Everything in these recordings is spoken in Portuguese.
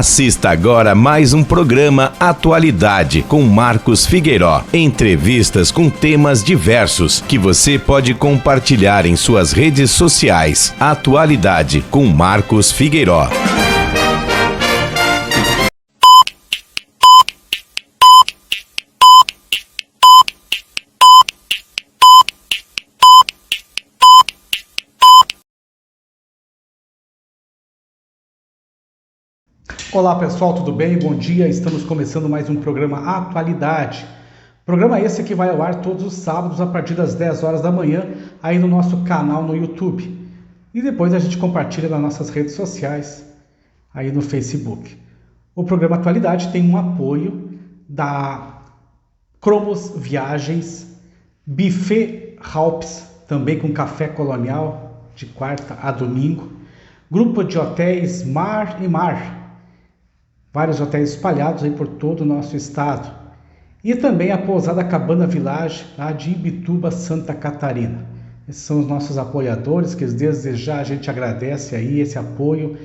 Assista agora mais um programa Atualidade com Marcos Figueiró. Entrevistas com temas diversos que você pode compartilhar em suas redes sociais. Atualidade com Marcos Figueiró. Olá pessoal, tudo bem? Bom dia, estamos começando mais um programa Atualidade. Programa esse que vai ao ar todos os sábados a partir das 10 horas da manhã aí no nosso canal no YouTube. E depois a gente compartilha nas nossas redes sociais aí no Facebook. O programa Atualidade tem um apoio da Cromos Viagens, Buffet Halps, também com café colonial de quarta a domingo, grupo de hotéis Mar e Mar, vários hotéis espalhados aí por todo o nosso estado. E também a pousada Cabana Village, lá de Imbituba, Santa Catarina. Esses são os nossos apoiadores, que desde já a gente agradece aí esse apoio,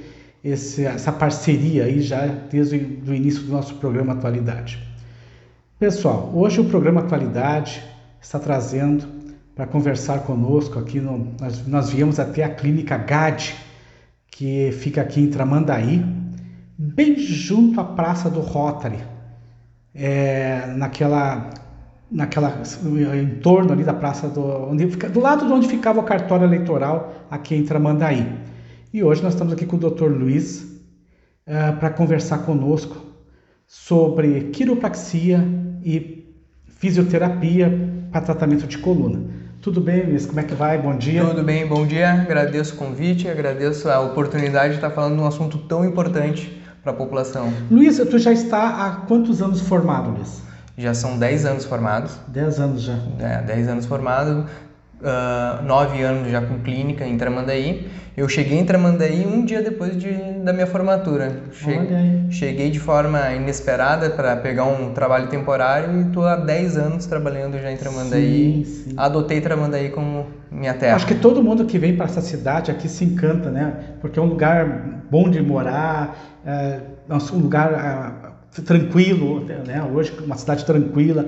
essa parceria aí já desde o início do nosso programa Atualidade. Pessoal, hoje o programa Atualidade está trazendo para conversar conosco aqui, nós viemos até a clínica GAD, que fica aqui em Tramandaí, bem junto à Praça do Rotary, em torno ali da praça do lado de onde ficava o cartório eleitoral aqui em Tramandaí. E hoje nós estamos aqui com o Dr. Luiz para conversar conosco sobre quiropraxia e fisioterapia para tratamento de coluna. Tudo bem, Luiz? Como é que vai? Bom dia. Tudo bem, bom dia. Agradeço o convite, agradeço a oportunidade de estar falando de um assunto tão importante para a população. Luiz, tu já está há quantos anos formado, Luiz? Já são 10 anos formados. 10 anos já. 10 anos formado, 9 anos já com clínica em Tramandaí. Eu cheguei em Tramandaí um dia depois da minha formatura. Cheguei de forma inesperada para pegar um trabalho temporário e estou há 10 anos trabalhando já em Tramandaí. Sim. Adotei Tramandaí como minha terra. Acho que todo mundo que vem para essa cidade aqui se encanta, né? Porque é um lugar bom de morar, é um lugar tranquilo, né? Hoje uma cidade tranquila,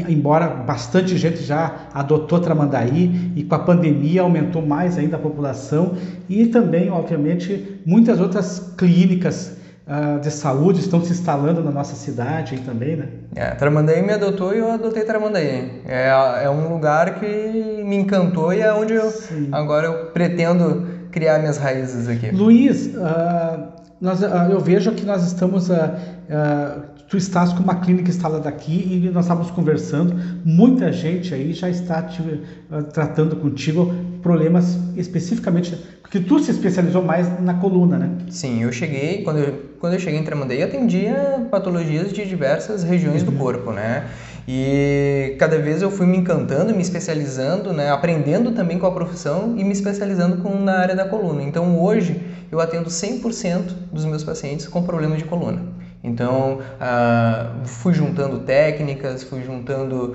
embora bastante gente já adotou Tramandaí e com a pandemia aumentou mais ainda a população e também, obviamente, muitas outras clínicas de saúde estão se instalando na nossa cidade aí também, né? Tramandaí me adotou e eu adotei Tramandaí. É um lugar que me encantou e é onde agora eu pretendo criar minhas raízes aqui. Luiz, eu vejo que nós estamos, tu estás com uma clínica instalada aqui e nós estávamos conversando, muita gente aí já está tratando contigo problemas especificamente, porque tu se especializou mais na coluna, né? Sim, eu cheguei, quando eu cheguei em Tramandaí, eu atendia patologias de diversas regiões do corpo, né? E cada vez eu fui me encantando, me especializando, né? Aprendendo também com a profissão e me especializando na área da coluna. Então hoje eu atendo 100% dos meus pacientes com problemas de coluna. Então fui juntando técnicas, fui juntando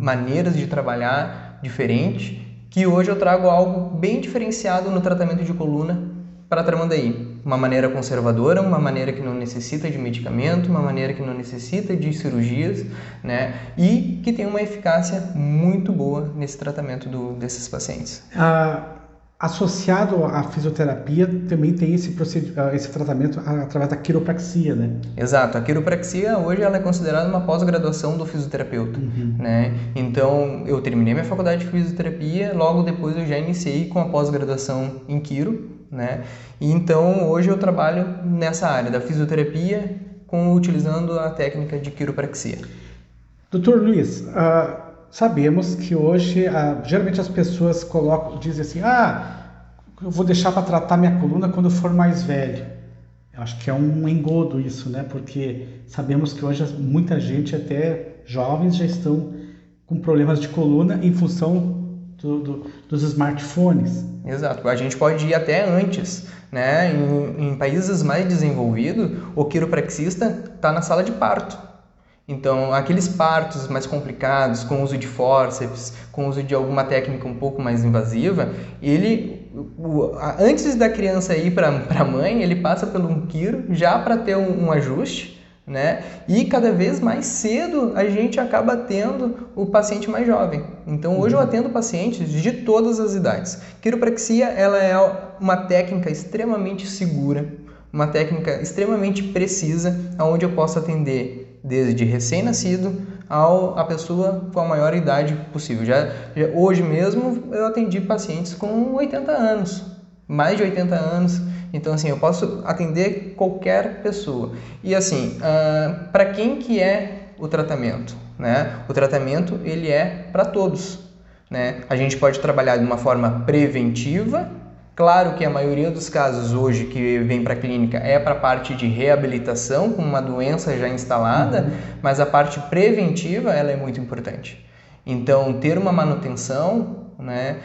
maneiras de trabalhar diferente, que hoje eu trago algo bem diferenciado no tratamento de coluna para Tramandaí. Uma maneira conservadora, uma maneira que não necessita de medicamento, uma maneira que não necessita de cirurgias, né? E que tem uma eficácia muito boa nesse tratamento desses pacientes. Associado à fisioterapia também tem esse tratamento através da quiropraxia, né? Exato, a quiropraxia hoje ela é considerada uma pós-graduação do fisioterapeuta, né? Então eu terminei minha faculdade de fisioterapia, logo depois eu já iniciei com a pós-graduação em quiro, né? E então hoje eu trabalho nessa área da fisioterapia utilizando a técnica de quiropraxia. Dr. Luiz, sabemos que hoje, geralmente as pessoas dizem assim, eu vou deixar para tratar minha coluna quando eu for mais velho. Eu acho que é um engodo isso, né? Porque sabemos que hoje muita gente, até jovens, já estão com problemas de coluna em função dos smartphones. Exato, a gente pode ir até antes, né? Em países mais desenvolvidos, o quiropraxista está na sala de parto. Então, aqueles partos mais complicados, com uso de fórceps, com uso de alguma técnica um pouco mais invasiva, ele antes da criança ir para a mãe, ele passa por um quiro já para ter um ajuste, né? E cada vez mais cedo a gente acaba tendo o paciente mais jovem. Então hoje eu atendo pacientes de todas as idades. Quiropraxia, ela é uma técnica extremamente segura, uma técnica extremamente precisa, onde eu posso atender desde recém-nascido a pessoa com a maior idade possível. Hoje mesmo eu atendi pacientes com 80 anos, mais de 80 anos. Então, assim, eu posso atender qualquer pessoa. E, assim, para quem que é o tratamento, né? O tratamento, ele é para todos, né? A gente pode trabalhar de uma forma preventiva. Claro que a maioria dos casos hoje que vem para a clínica é para a parte de reabilitação, com uma doença já instalada, mas a parte preventiva, ela é muito importante. Então, ter uma manutenção, né,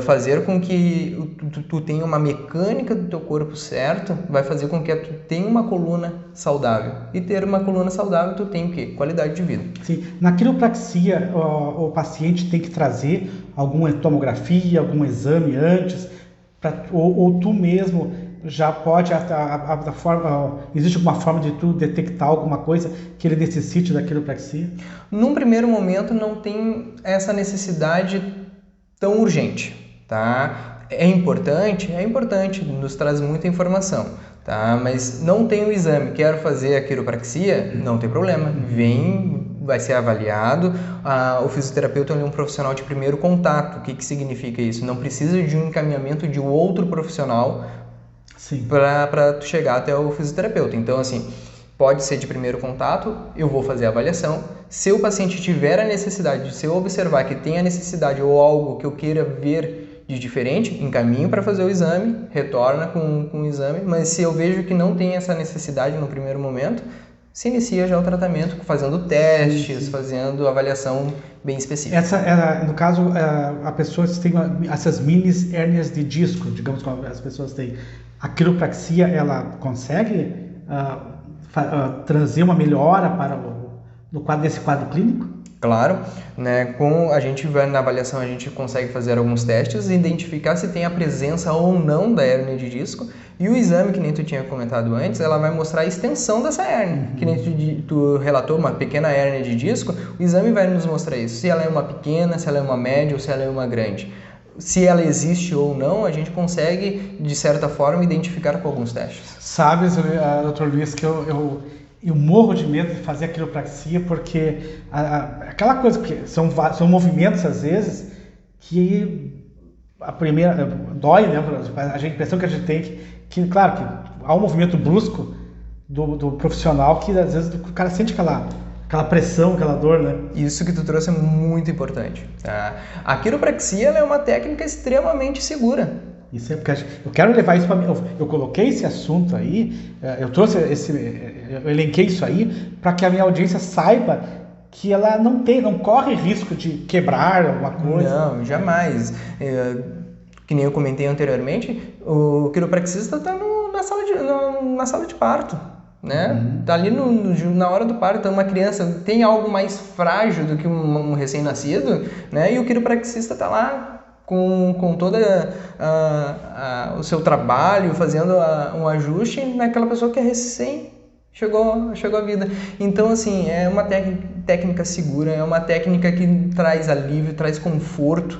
fazer com que tu tenha uma mecânica do teu corpo certo, vai fazer com que tu tenha uma coluna saudável. E ter uma coluna saudável, tu tem o quê? Qualidade de vida. Sim. Na quiropraxia, o paciente tem que trazer alguma tomografia, algum exame antes, ou tu mesmo já pode, existe alguma forma de tu detectar alguma coisa que ele necessite da quiropraxia? Num primeiro momento não tem essa necessidade tão urgente, tá? É importante, nos traz muita informação, tá? Mas não tem o exame, quero fazer a quiropraxia, não tem problema, vai ser avaliado. O fisioterapeuta é um profissional de primeiro contato. O que significa isso? Não precisa de um encaminhamento de outro profissional para tu chegar até o fisioterapeuta. Então, assim, pode ser de primeiro contato, eu vou fazer a avaliação. Se o paciente tiver a necessidade, se eu observar que tem a necessidade ou algo que eu queira ver de diferente, encaminho para fazer o exame, retorna com o exame. Mas se eu vejo que não tem essa necessidade no primeiro momento, se inicia já o tratamento fazendo testes, fazendo avaliação bem específica. No caso, a pessoa tem essas mini hérnias de disco, digamos que as pessoas têm. A quiropraxia, ela consegue trazer uma melhora desse quadro clínico? Claro, né? Com a gente vai na avaliação, a gente consegue fazer alguns testes e identificar se tem a presença ou não da hérnia de disco. E o exame, que nem tu tinha comentado antes, ela vai mostrar a extensão dessa hérnia. Que nem tu relatou, uma pequena hérnia de disco, o exame vai nos mostrar isso. Se ela é uma pequena, se ela é uma média ou se ela é uma grande. Se ela existe ou não, a gente consegue, de certa forma, identificar com alguns testes. Sabes, Dr. Luiz, que eu morro de medo de fazer a quiropraxia, porque aquela coisa que são movimentos, às vezes, que a primeira dói, né? A impressão que a gente tem que claro, que há um movimento brusco do profissional que, às vezes, o cara sente aquela pressão, aquela dor, né? Isso que tu trouxe é muito importante. Tá? A quiropraxia, ela é uma técnica extremamente segura. Isso é porque eu quero levar isso para mim. Eu coloquei esse assunto aí, eu elenquei isso aí para que a minha audiência saiba que ela não corre risco de quebrar alguma coisa. Não, jamais. Que nem eu comentei anteriormente, o quiropraxista está na sala de parto, né? Tá ali na hora do parto. Então, uma criança tem algo mais frágil do que um recém-nascido, né? E o quiropraxista está lá com todo o seu trabalho, fazendo um ajuste naquela pessoa que é recém chegou à vida. Então, assim, é uma técnica segura, é uma técnica que traz alívio, traz conforto.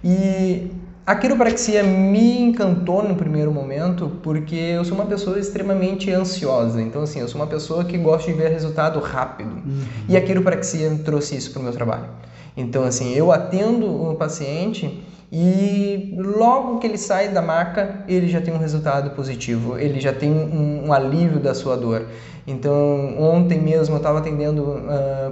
E a quiropraxia me encantou no primeiro momento porque eu sou uma pessoa extremamente ansiosa. Então, assim, eu sou uma pessoa que gosta de ver resultado rápido. E a quiropraxia trouxe isso para o meu trabalho. Então, assim, eu atendo um paciente e logo que ele sai da maca, ele já tem um resultado positivo, ele já tem um alívio da sua dor. Então, ontem mesmo eu estava atendendo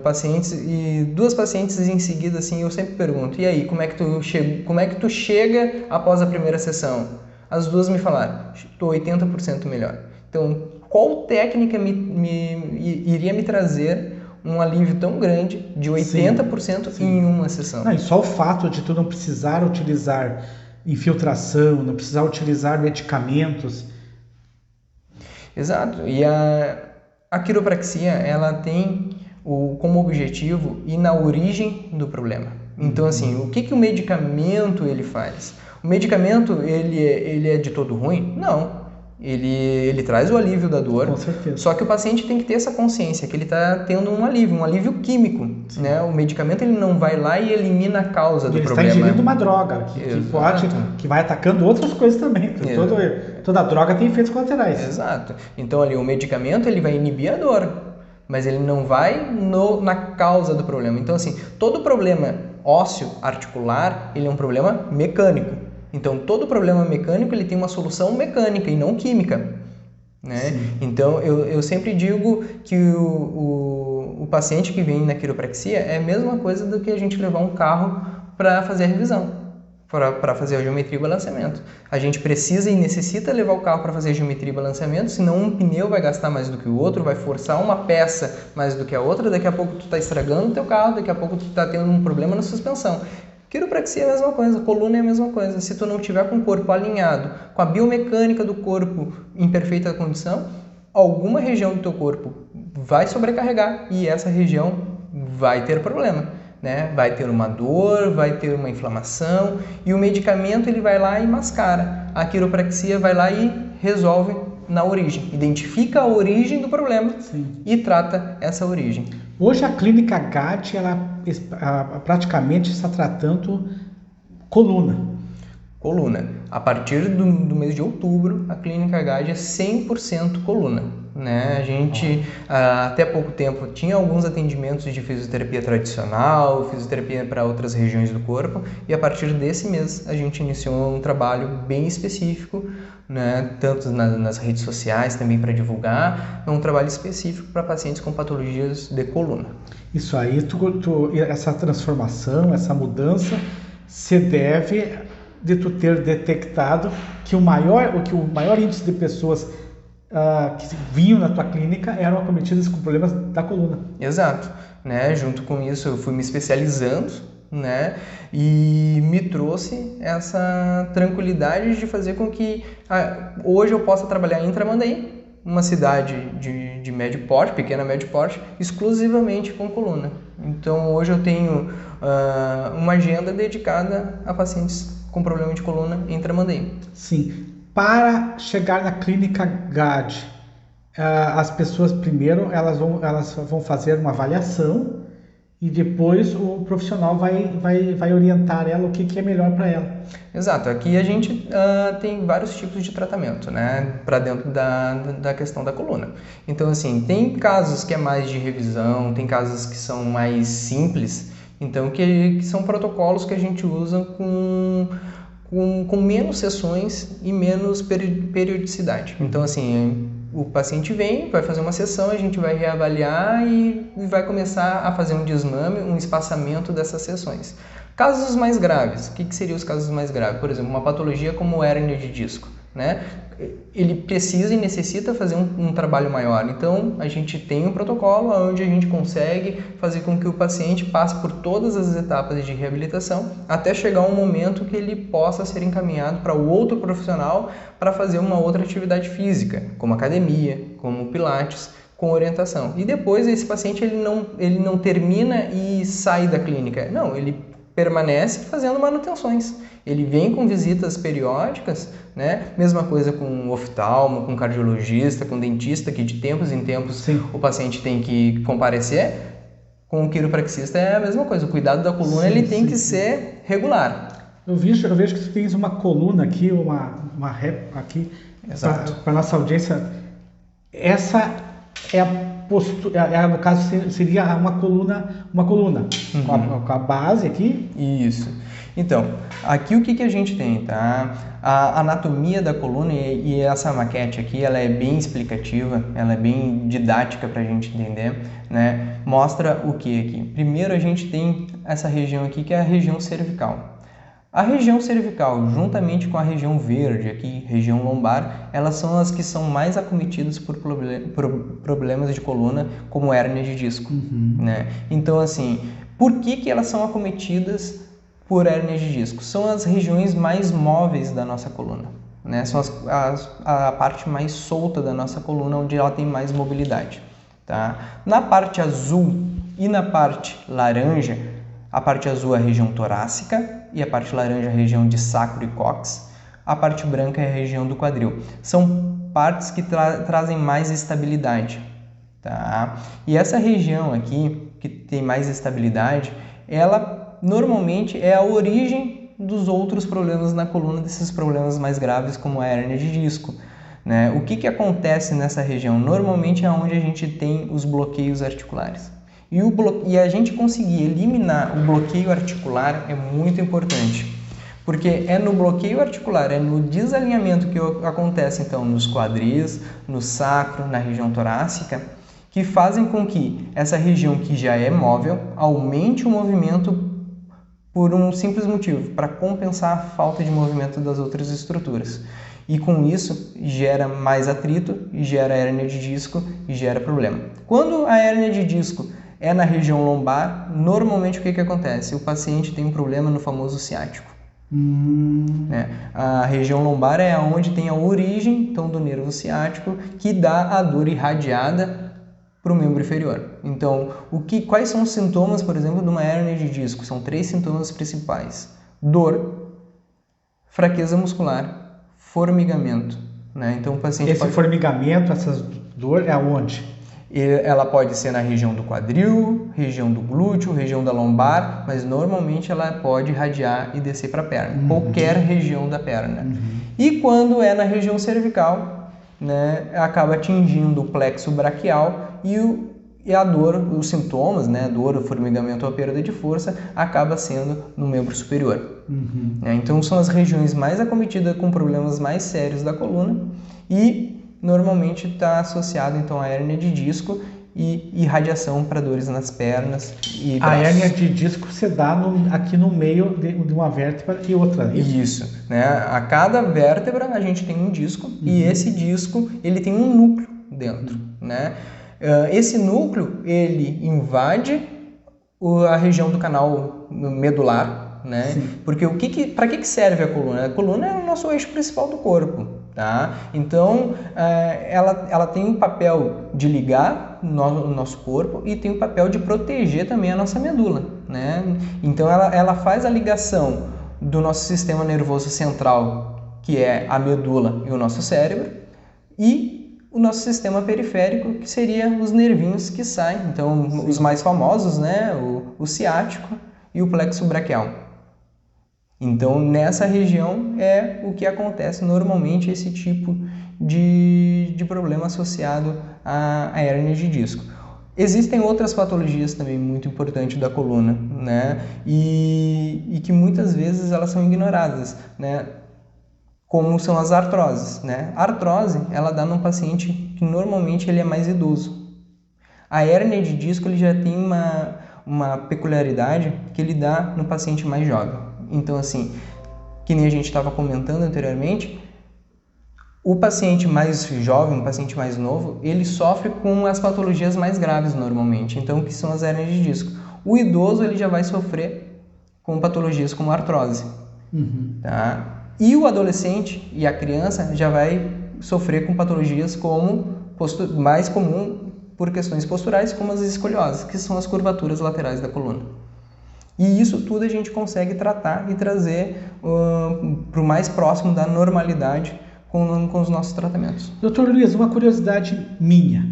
pacientes e duas pacientes em seguida, assim, eu sempre pergunto, e aí, como é que tu chega após a primeira sessão? As duas me falaram, estou 80% melhor. Então, qual técnica iria me trazer um alívio tão grande de 80% em uma sessão? Não, e só o fato de tu não precisar utilizar infiltração, não precisar utilizar medicamentos. Exato. E a quiropraxia, ela tem como objetivo ir na origem do problema. Então, assim, o que o medicamento ele faz? O medicamento, ele é de todo ruim? Não. Ele traz o alívio da dor, com certeza. Só que o paciente tem que ter essa consciência que ele está tendo um alívio químico, né? O medicamento ele não vai lá e elimina a causa do problema. Ele está ingerindo uma droga que vai atacando outras coisas também. Toda droga tem efeitos colaterais. Exato. Então ali o medicamento ele vai inibir a dor, mas ele não vai na causa do problema. Então assim, todo problema ósseo, articular, ele é um problema mecânico. Então, todo problema mecânico ele tem uma solução mecânica e não química, né? Então, eu sempre digo que o paciente que vem na quiropraxia é a mesma coisa do que a gente levar um carro para fazer a revisão, para fazer a geometria e balanceamento. A gente precisa e necessita levar o carro para fazer a geometria e balanceamento, senão um pneu vai gastar mais do que o outro, vai forçar uma peça mais do que a outra, daqui a pouco tu está estragando o teu carro, daqui a pouco tu está tendo um problema na suspensão. Quiropraxia é a mesma coisa, coluna é a mesma coisa. Se tu não tiver com o corpo alinhado, com a biomecânica do corpo em perfeita condição, alguma região do teu corpo vai sobrecarregar e essa região vai ter problema, né? Vai ter uma dor, vai ter uma inflamação e o medicamento ele vai lá e mascara. A quiropraxia vai lá e resolve na origem, identifica a origem do problema e trata essa origem. Hoje a clínica GAD, ela praticamente está tratando coluna. A partir do mês de outubro, a clínica GAD é 100% coluna, né? A gente, até pouco tempo, tinha alguns atendimentos de fisioterapia tradicional, fisioterapia para outras regiões do corpo, e a partir desse mês a gente iniciou um trabalho bem específico, né? Tanto nas redes sociais também para divulgar, é um trabalho específico para pacientes com patologias de coluna. Isso aí, essa transformação, essa mudança, se deve de tu ter detectado que o maior índice de pessoas que vinham na tua clínica eram acometidas com problemas da coluna. Exato, né? Junto com isso eu fui me especializando, né? E me trouxe essa tranquilidade de fazer com que hoje eu possa trabalhar em Tramandaí, uma cidade de médio porte, pequena médio porte, exclusivamente com coluna. Então hoje eu tenho uma agenda dedicada a pacientes com problema de coluna em Tramandaí. Sim. Para chegar na clínica GAD, as pessoas primeiro elas vão fazer uma avaliação e depois o profissional vai orientar ela o que é melhor para ela. Exato. Aqui a gente tem vários tipos de tratamento, né, para dentro da questão da coluna. Então, assim, tem casos que é mais de revisão, tem casos que são mais simples, então que são protocolos que a gente usa com menos sessões e menos periodicidade. Então, assim, o paciente vem, vai fazer uma sessão, a gente vai reavaliar e vai começar a fazer um desmame, um espaçamento dessas sessões. Casos mais graves, o que seriam os casos mais graves? Por exemplo, uma patologia como hérnia de disco, né? Ele precisa e necessita fazer um trabalho maior. Então, a gente tem um protocolo onde a gente consegue fazer com que o paciente passe por todas as etapas de reabilitação até chegar um momento que ele possa ser encaminhado para o outro profissional para fazer uma outra atividade física, como academia, como pilates, com orientação. E depois esse paciente ele não termina e sai da clínica. Não, ele permanece fazendo manutenções. Ele vem com visitas periódicas, né? Mesma coisa com oftalmo, com cardiologista, com dentista, que de tempos em tempos o paciente tem que comparecer. Com o quiropraxista é a mesma coisa. O cuidado da coluna tem que ser regular. Eu vejo que tu tens uma coluna aqui, uma réplica aqui para nossa audiência. Essa é a postura, no caso seria uma coluna com a base aqui. Isso. Então, aqui o que a gente tem, tá? A anatomia da coluna e essa maquete aqui, ela é bem explicativa, ela é bem didática para a gente entender, né? Mostra o que aqui? Primeiro a gente tem essa região aqui que é a região cervical. A região cervical, juntamente com a região verde aqui, região lombar, elas são as que são mais acometidas por problemas de coluna, como hérnia de disco, né? Então, assim, por que elas são acometidas por hérnia de disco? São as regiões mais móveis da nossa coluna, né? São a parte mais solta da nossa coluna, onde ela tem mais mobilidade, tá? Na parte azul e na parte laranja, A parte azul é a região torácica e a parte laranja é a região de sacro e cóccix. A parte branca é a região do quadril. São partes que trazem mais estabilidade, tá? E essa região aqui, que tem mais estabilidade, ela normalmente é a origem dos outros problemas na coluna, desses problemas mais graves como a hérnia de disco, né? O que acontece nessa região? Normalmente é onde a gente tem os bloqueios articulares. E a gente conseguir eliminar o bloqueio articular é muito importante, porque é no bloqueio articular, é no desalinhamento que acontece então nos quadris, no sacro, na região torácica, que fazem com que essa região que já é móvel aumente o movimento por um simples motivo, para compensar a falta de movimento das outras estruturas. E com isso gera mais atrito, gera hérnia de disco e gera problema. Quando a hérnia de disco é na região lombar, normalmente o que acontece? O paciente tem um problema no famoso ciático. A região lombar é onde tem a origem então, do nervo ciático, que dá a dor irradiada para o membro inferior. Então, quais são os sintomas, por exemplo, de uma hérnia de disco? São 3 sintomas principais: dor, fraqueza muscular, formigamento. Né? Então, o paciente formigamento, essa dor é aonde? Ela pode ser na região do quadril, região do glúteo, região da lombar, mas normalmente ela pode irradiar e descer para a perna, qualquer região da perna. E quando é na região cervical, né, acaba atingindo o plexo braquial e a dor, os sintomas, né, a dor, o formigamento ou a perda de força, acaba sendo no membro superior. Então são as regiões mais acometidas com problemas mais sérios da coluna e normalmente está associado então à hérnia de disco e irradiação para dores nas pernas e braços. A hérnia de disco se dá aqui no meio de uma vértebra e outra. Isso, né? A cada vértebra a gente tem um disco e esse disco ele tem um núcleo dentro, né? Esse núcleo ele invade a região do canal medular, né? Sim. Porque para que serve a coluna? A coluna é o nosso eixo principal do corpo. Tá? Então, ela tem um papel de ligar o nosso corpo e tem um papel de proteger também a nossa medula. Né? Então, ela faz a ligação do nosso sistema nervoso central, que é a medula e o nosso cérebro, e o nosso sistema periférico, que seria os nervinhos que saem. Então, sim, os mais famosos, né? O ciático e o plexo braquial. Então, nessa região é o que acontece normalmente esse tipo de problema associado à hérnia de disco. Existem outras patologias também muito importantes da coluna, né? E que muitas vezes elas são ignoradas, né? Como são as artroses, né? A artrose, ela dá num paciente que normalmente ele é mais idoso. A hérnia de disco ele já tem uma peculiaridade que ele dá no paciente mais jovem. Então, assim, que nem a gente estava comentando anteriormente, o paciente mais jovem, o paciente mais novo, ele sofre com as patologias mais graves normalmente, então, que são as hérnias de disco. O idoso, ele já vai sofrer com patologias como a artrose, tá? E o adolescente e a criança já vai sofrer com patologias como mais comum por questões posturais, como as escolioses, que são as curvaturas laterais da coluna. E isso tudo a gente consegue tratar e trazer para o mais próximo da normalidade com os nossos tratamentos. Doutor Luiz, uma curiosidade minha.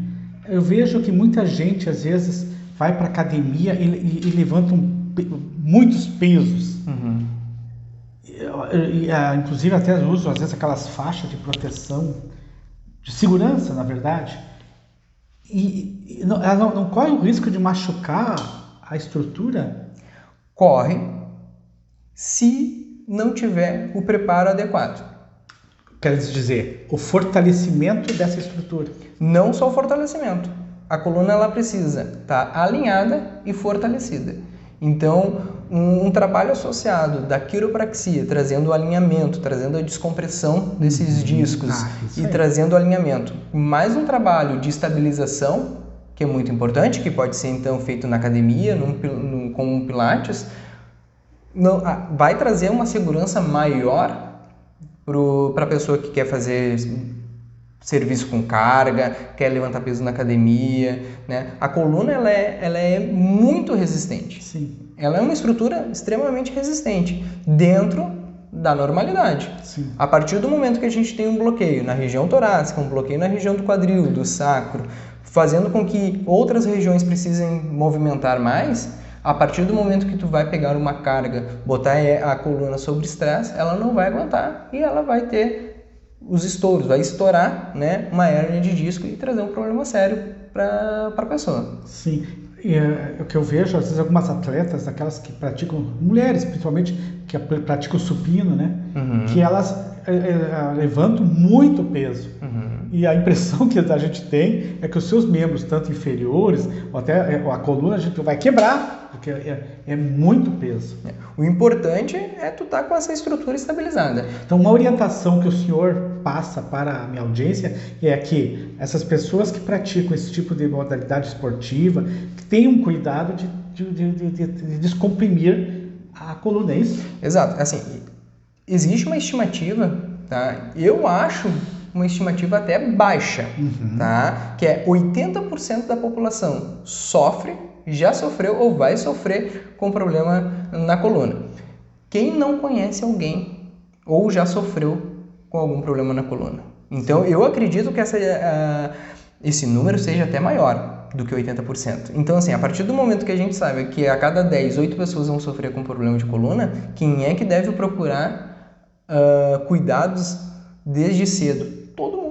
Eu vejo que muita gente, às vezes, vai para a academia e levanta muitos pesos. Inclusive, até uso, às vezes, aquelas faixas de proteção, de segurança, na verdade. E ela não corre o risco de machucar a estrutura? Corre se não tiver o preparo adequado. Quer dizer, o fortalecimento dessa estrutura. Não só o fortalecimento. A coluna ela precisa estar alinhada e fortalecida. Então, um trabalho associado da quiropraxia, trazendo o alinhamento, trazendo a descompressão desses discos e trazendo o alinhamento. Mais um trabalho de estabilização, que é muito importante, que pode ser então feito na academia, com um pilates, vai trazer uma segurança maior para a pessoa que quer fazer serviço com carga, quer levantar peso na academia, né? A coluna ela é muito resistente. Sim. Ela é uma estrutura extremamente resistente dentro da normalidade. Sim. A partir do momento que a gente tem um bloqueio na região torácica, um bloqueio na região do quadril, do sacro, fazendo com que outras regiões precisem movimentar mais, a partir do momento que tu vai pegar uma carga, botar a coluna sobre estresse, ela não vai aguentar e ela vai ter os estouros, vai estourar, né, uma hérnia de disco e trazer um problema sério para a pessoa. Sim, o que eu vejo, às vezes algumas atletas, aquelas que praticam, mulheres principalmente, que praticam supino, né, que elas levantam muito peso. E a impressão que a gente tem é que os seus membros, tanto inferiores, ou até a coluna, a gente vai quebrar, porque é muito peso. O importante é tu estar com essa estrutura estabilizada. Então, uma orientação que o senhor passa para a minha audiência é que essas pessoas que praticam esse tipo de modalidade esportiva tenham cuidado de descomprimir a coluna, é isso? Exato. Assim, existe uma estimativa, tá? Eu acho uma estimativa até baixa, tá? Que é 80% da população já sofreu ou vai sofrer com problema na coluna. Quem não conhece alguém ou já sofreu com algum problema na coluna? Então, eu acredito que esse número seja até maior do que 80%. Então, assim, a partir do momento que a gente sabe que a cada 10, 8 pessoas vão sofrer com problema de coluna, quem é que deve procurar cuidados desde cedo? Todo mundo.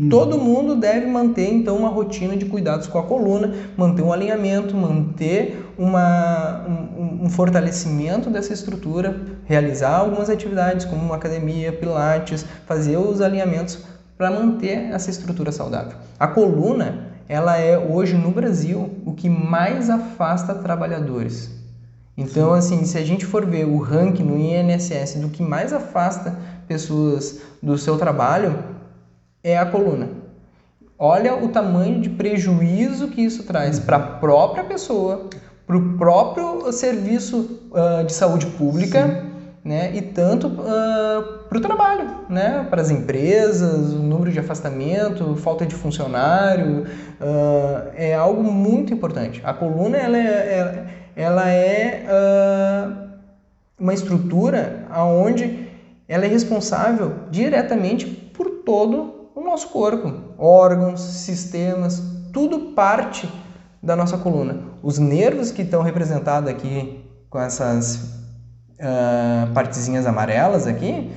Todo mundo deve manter, então, uma rotina de cuidados com a coluna, manter um alinhamento, manter um fortalecimento dessa estrutura, realizar algumas atividades como uma academia, pilates, fazer os alinhamentos para manter essa estrutura saudável. A coluna, ela é hoje no Brasil o que mais afasta trabalhadores. Então, assim, se a gente for ver o ranking no INSS do que mais afasta pessoas do seu trabalho, é a coluna. Olha o tamanho de prejuízo que isso traz para a própria pessoa, para o próprio serviço de saúde pública, né? E tanto para o trabalho, né? Para as empresas, o número de afastamento, falta de funcionário, é algo muito importante. A coluna ela é uma estrutura onde ela é responsável diretamente por todo o nosso corpo, órgãos, sistemas, tudo parte da nossa coluna. Os nervos que estão representados aqui com essas partezinhas amarelas aqui,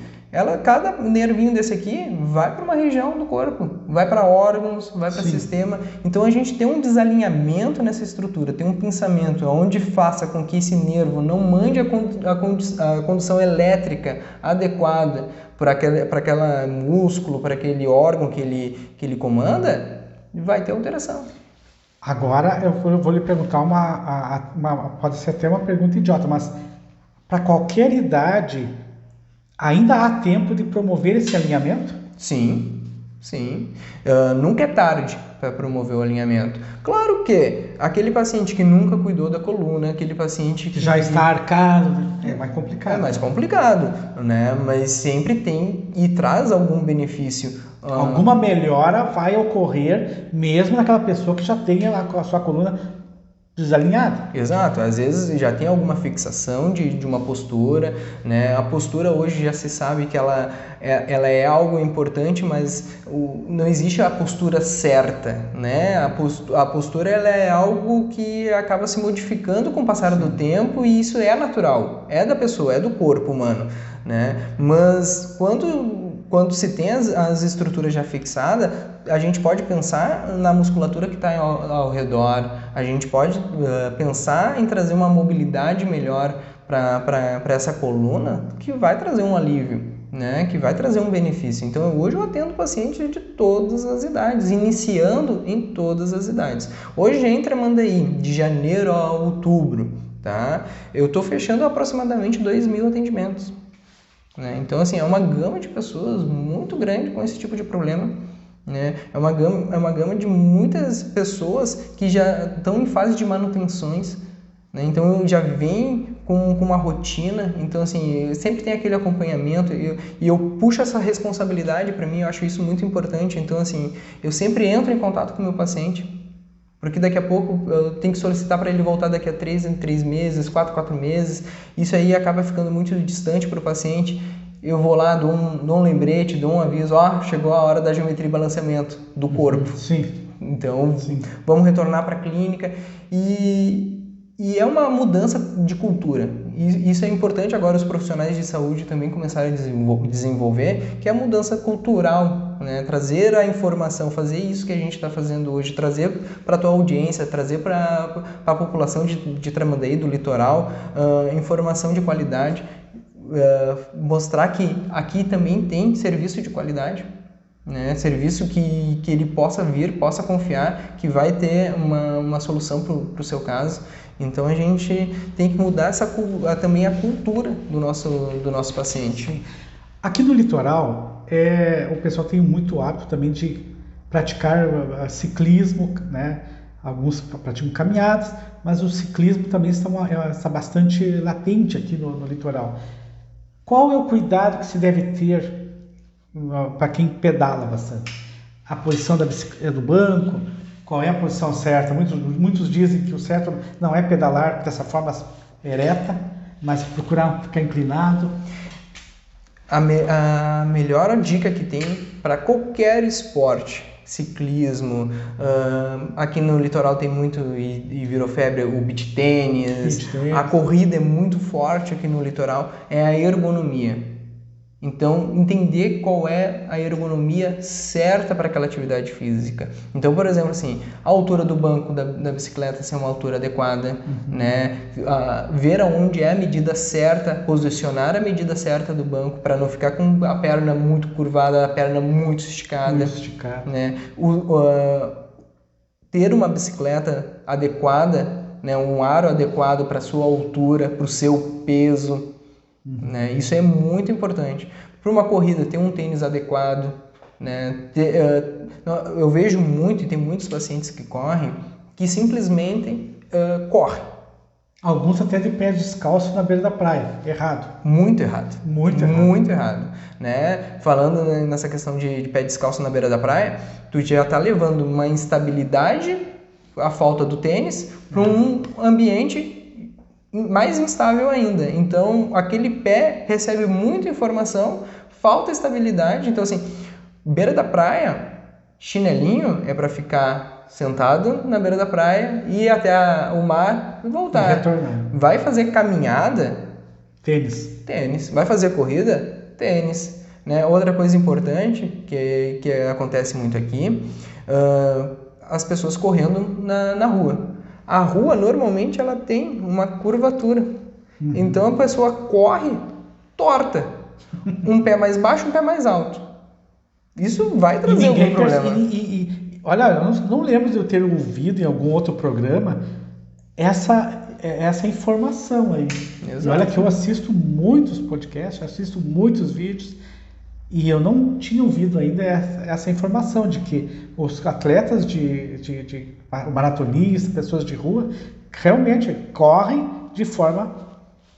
cada nervinho desse aqui vai para uma região do corpo, vai para órgãos, vai para sistema. Então a gente tem um desalinhamento nessa estrutura, tem um pensamento onde faça com que esse nervo não mande a condução elétrica adequada para aquele músculo, para aquele órgão que ele comanda, vai ter alteração. Agora eu vou lhe perguntar pode ser até uma pergunta idiota, mas para qualquer idade ainda há tempo de promover esse alinhamento? Sim. Nunca é tarde para promover o alinhamento. Claro que aquele paciente que nunca cuidou da coluna, aquele paciente que já está arcado, é mais complicado. É mais complicado, né? Mas sempre tem e traz algum benefício. Alguma melhora vai ocorrer mesmo naquela pessoa que já tenha a sua coluna desalinhada. Exato, às vezes já tem alguma fixação de uma postura, né? A postura hoje já se sabe que ela é algo importante, mas não existe a postura certa, né? A postura ela é algo que acaba se modificando com o passar do tempo e isso é natural, é da pessoa, é do corpo humano, né? Mas quando se tem as estruturas já fixadas, a gente pode pensar na musculatura que está ao redor, a gente pode pensar em trazer uma mobilidade melhor para essa coluna que vai trazer um alívio, né? Que vai trazer um benefício. Então, hoje eu atendo pacientes de todas as idades, iniciando em todas as idades. Hoje, entre a Mandaí, de janeiro a outubro, tá? Eu estou fechando aproximadamente 2.000 atendimentos. Né? Então, assim, é uma gama de pessoas muito grande com esse tipo de problema. Né? É uma gama de muitas pessoas que já estão em fase de manutenções, né? Então já vem com uma rotina, então assim, sempre tem aquele acompanhamento e eu puxo essa responsabilidade para mim, eu acho isso muito importante. Então assim, eu sempre entro em contato com o meu paciente, porque daqui a pouco eu tenho que solicitar para ele voltar daqui a 3 em 3 meses, 4 meses, isso aí acaba ficando muito distante para o paciente. Eu vou lá, dou um lembrete, dou um aviso, chegou a hora da geometria e balanceamento do corpo. Sim. Então, Sim. Vamos retornar para a clínica e é uma mudança de cultura. E isso é importante agora os profissionais de saúde também começarem a desenvolver, que é a mudança cultural, né? Trazer a informação, fazer isso que a gente está fazendo hoje, trazer para a tua audiência, trazer para a população de Tramandaí, do litoral, informação de qualidade, mostrar que aqui também tem serviço de qualidade, né? Serviço que ele possa vir, possa confiar que vai ter uma solução para o seu caso. Então a gente tem que mudar também a cultura do nosso paciente. Aqui no litoral, o pessoal tem muito hábito também de praticar ciclismo, né? Alguns praticam caminhadas, mas o ciclismo também está bastante latente aqui no litoral. Qual é o cuidado que se deve ter para quem pedala bastante? A posição da bicicleta do banco, qual é a posição certa? Muitos dizem que o certo não é pedalar dessa forma ereta, mas procurar ficar inclinado. A melhor dica que tem para qualquer esporte, ciclismo, aqui no litoral tem muito e virou febre o beach tênis, a corrida é muito forte aqui no litoral, é a ergonomia. Então, entender qual é a ergonomia certa para aquela atividade física. Então, por exemplo, assim, a altura do banco da bicicleta ser uma altura adequada, né? Ver aonde é a medida certa, posicionar a medida certa do banco para não ficar com a perna muito curvada, a perna muito esticada. Né? Ter uma bicicleta adequada, né? Um aro adequado para a sua altura, para o seu peso. Né? Isso é muito importante. Para uma corrida, ter um tênis adequado, né? Eu vejo muito, e tem muitos pacientes que correm, que simplesmente correm. Alguns até de pé descalço na beira da praia. Errado. Muito errado. Muito errado. Né? Falando nessa questão de pé descalço na beira da praia, tu já está levando uma instabilidade, a falta do tênis, para um ambiente mais instável ainda. Então, aquele pé recebe muita informação, falta estabilidade. Então, assim, beira da praia, chinelinho é para ficar sentado na beira da praia, ir até o mar e voltar. E retornar. Vai fazer caminhada? Tênis. Vai fazer corrida? Tênis. Né? Outra coisa importante que acontece muito aqui, as pessoas correndo na rua. A rua, normalmente, ela tem uma curvatura. Então, a pessoa corre torta. Um pé mais baixo, um pé mais alto. Isso vai trazer algum problema. Olha, eu não lembro de eu ter ouvido em algum outro programa essa informação aí. Exato. E olha que eu assisto muitos podcasts, assisto muitos vídeos, e eu não tinha ouvido ainda essa informação de que os atletas maratonistas, pessoas de rua, realmente correm de forma...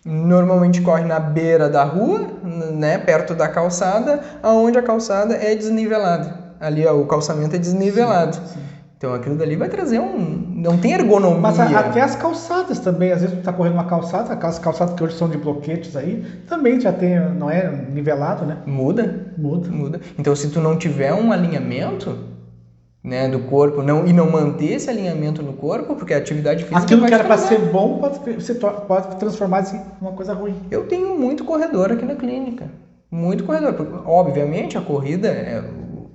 Normalmente corre na beira da rua, né, perto da calçada, onde a calçada é desnivelada. Ali o calçamento é desnivelado. Sim. Então aquilo dali vai trazer não tem ergonomia. Mas até as calçadas também, às vezes tu tá correndo uma calçada, aquelas calçadas que hoje são de bloquetes aí, também já tem, não é nivelado, né? Muda. Então se tu não tiver um alinhamento, né, do corpo, e não manter esse alinhamento no corpo, porque a atividade física aquilo que era para ser bom pode transformar-se em uma coisa ruim. Eu tenho muito corredor aqui na clínica. Muito corredor. Porque, obviamente, a corrida,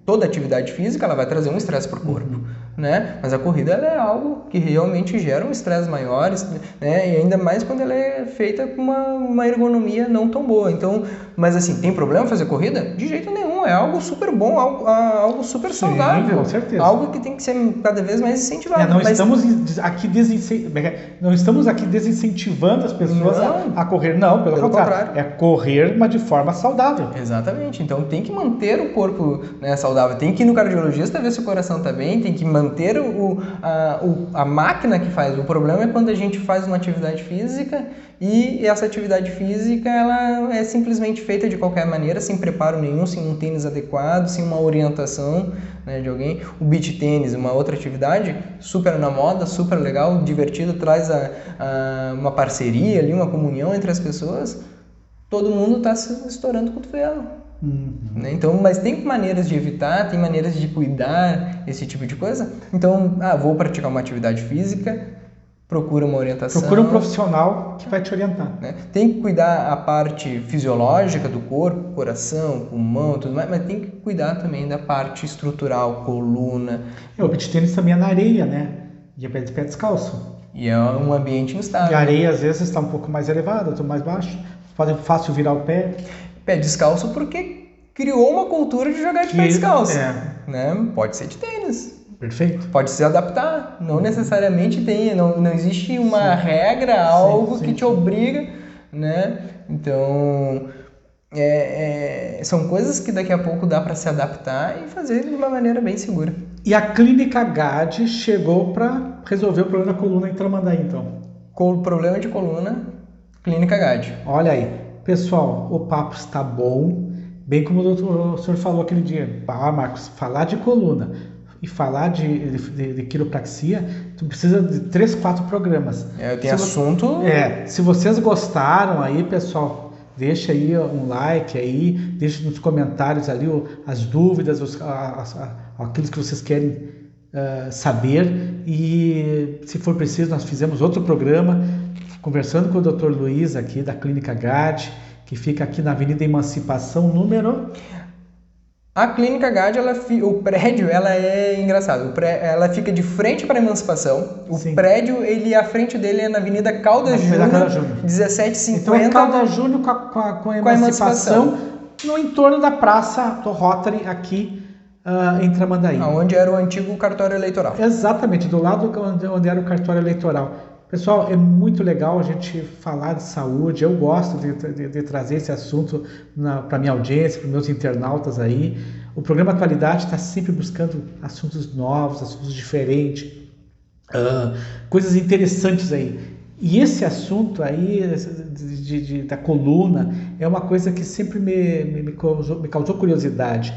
toda atividade física, ela vai trazer um estresse para o corpo. Né? Mas a corrida ela é algo que realmente gera um estresse maior, né? E ainda mais quando ela é feita com uma ergonomia não tão boa. Então, mas assim, tem problema fazer corrida? De jeito nenhum. Não, é algo super bom, algo super saudável. Com certeza. Algo que tem que ser cada vez mais incentivado. Não estamos aqui desincentivando as pessoas a correr. Não, pelo contrário. É correr, mas de forma saudável. Exatamente. Então tem que manter o corpo, né, saudável. Tem que ir no cardiologista ver se o coração está bem. Tem que manter a máquina que faz. O problema é quando a gente faz uma atividade física e essa atividade física ela é simplesmente feita de qualquer maneira, sem preparo nenhum, sem um tênis adequado, sem uma orientação, né, de alguém. O beach tênis, uma outra atividade super na moda, super legal, divertido, traz uma parceria ali, uma comunhão entre as pessoas. Todo mundo está se estourando o cotovelo. Né? Então, mas tem maneiras de evitar, tem maneiras de cuidar esse tipo de coisa. Então, vou praticar uma atividade física, procura uma orientação. Procura um profissional que vai te orientar. Né? Tem que cuidar a parte fisiológica do corpo, coração, pulmão, tudo mais, mas tem que cuidar também da parte estrutural, coluna. O beach tênis também é na areia, né? E é pé descalço. E é um ambiente instável. E a areia às vezes está um pouco mais elevada, outra mais baixo. Pode fácil virar o pé. Pé descalço porque criou uma cultura de jogar de pé descalço. Né? Pode ser de tênis. Perfeito. Pode se adaptar, não necessariamente não existe uma regra, algo que te obriga, né? Então, são coisas que daqui a pouco dá para se adaptar e fazer de uma maneira bem segura. E a Clínica GAD chegou para resolver o problema da coluna em Tramandaí, então? Com o problema de coluna, Clínica GAD. Olha aí, pessoal, o papo está bom, bem como o senhor falou aquele dia. Marcos, falar de coluna e falar de quiropraxia, tu precisa de 3, 4 programas. Tem assunto... Se vocês gostaram aí, pessoal, deixa aí um like aí, deixa nos comentários ali as dúvidas, aquilo que vocês querem saber. E se for preciso, nós fizemos outro programa, conversando com o Dr. Luiz aqui da Clínica GAD, que fica aqui na Avenida Emancipação, número... A Clínica GAD, o prédio, ela é engraçado. Ela fica de frente para a Emancipação. O prédio, à frente dele é na Avenida Caldas Júnior, 1750. Então é Caldas Júnior com a Emancipação, no entorno da Praça do Rotary, aqui em Tramandaí. Onde era o antigo cartório eleitoral. Exatamente, do lado onde era o cartório eleitoral. Pessoal, é muito legal a gente falar de saúde. Eu gosto de trazer esse assunto para a minha audiência, para os meus internautas aí. O programa Atualidade está sempre buscando assuntos novos, assuntos diferentes, coisas interessantes aí. E esse assunto aí da coluna é uma coisa que sempre me causou curiosidade.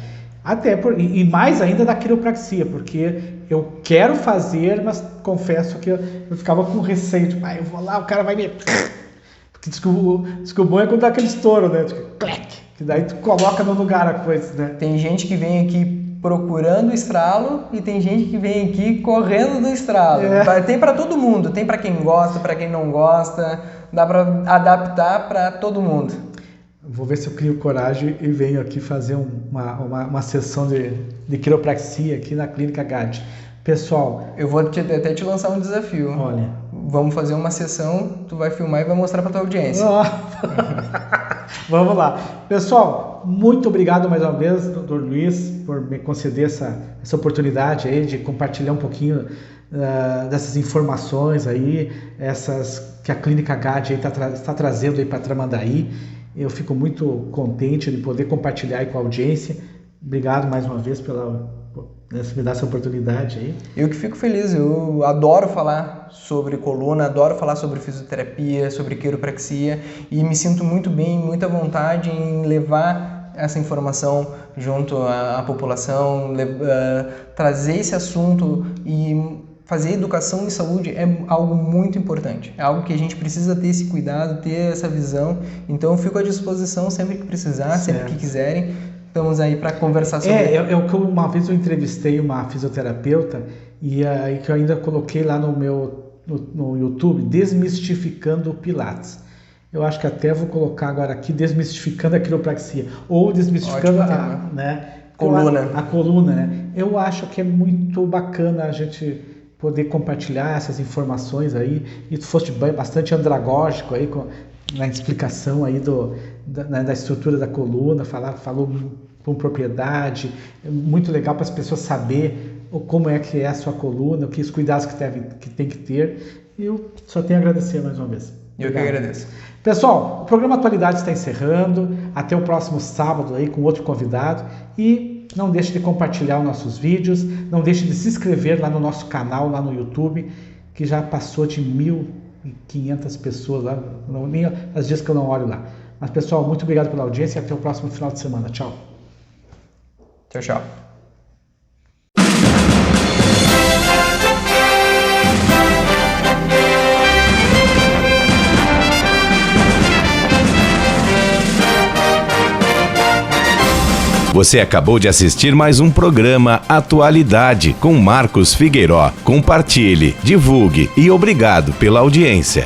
E mais ainda da quiropraxia, porque eu quero fazer, mas confesso que eu ficava com receio, tipo, eu vou lá, o cara vai me... Porque diz que o bom é quando dá aquele estouro, né? Que daí tu coloca no lugar a coisa, né? Tem gente que vem aqui procurando estralo e tem gente que vem aqui correndo do estralo. Tem para todo mundo, tem para quem gosta, para quem não gosta, dá para adaptar para todo mundo. Vou ver se eu crio coragem e venho aqui fazer uma sessão de quiropraxia aqui na Clínica GAD. Pessoal... Eu vou até te lançar um desafio. Olha... Vamos fazer uma sessão, tu vai filmar e vai mostrar para tua audiência. Vamos lá. Pessoal, muito obrigado mais uma vez, Dr. Luiz, por me conceder essa oportunidade aí de compartilhar um pouquinho dessas informações aí, essas que a Clínica GAD aí está trazendo aí para Tramandaí. Eu fico muito contente de poder compartilhar aí com a audiência. Obrigado mais uma vez me dar essa oportunidade aí. Eu que fico feliz, eu adoro falar sobre coluna, adoro falar sobre fisioterapia, sobre quiropraxia e me sinto muito bem, muita vontade em levar essa informação junto à população, trazer esse assunto e fazer educação em saúde é algo muito importante, é algo que a gente precisa ter esse cuidado, ter essa visão, então eu fico à disposição sempre que precisar, sempre que quiserem. Estamos aí para conversar sobre isso. Uma vez eu entrevistei uma fisioterapeuta e aí que eu ainda coloquei lá no YouTube, Desmistificando o Pilates. Eu acho que até vou colocar agora aqui, Desmistificando a Quiropraxia, ou Desmistificando a coluna, né? Eu acho que é muito bacana a gente poder compartilhar essas informações aí, e tu foste bastante andragógico aí na explicação aí da estrutura da coluna, falou com propriedade, muito legal para as pessoas saber como é que é a sua coluna, os cuidados que tem que ter. Eu só tenho a agradecer mais uma vez. Eu que agradeço. Pessoal, o programa Atualidade está encerrando. Até o próximo sábado aí com outro convidado. E não deixe de compartilhar os nossos vídeos. Não deixe de se inscrever lá no nosso canal, lá no YouTube, que já passou de 1.500 pessoas lá. Nem às dias que eu não olho lá. Mas, pessoal, muito obrigado pela audiência e até o próximo final de semana. Tchau. Tchau, tchau. Você acabou de assistir mais um programa Atualidade com Marcos Figueiró. Compartilhe, divulgue e obrigado pela audiência.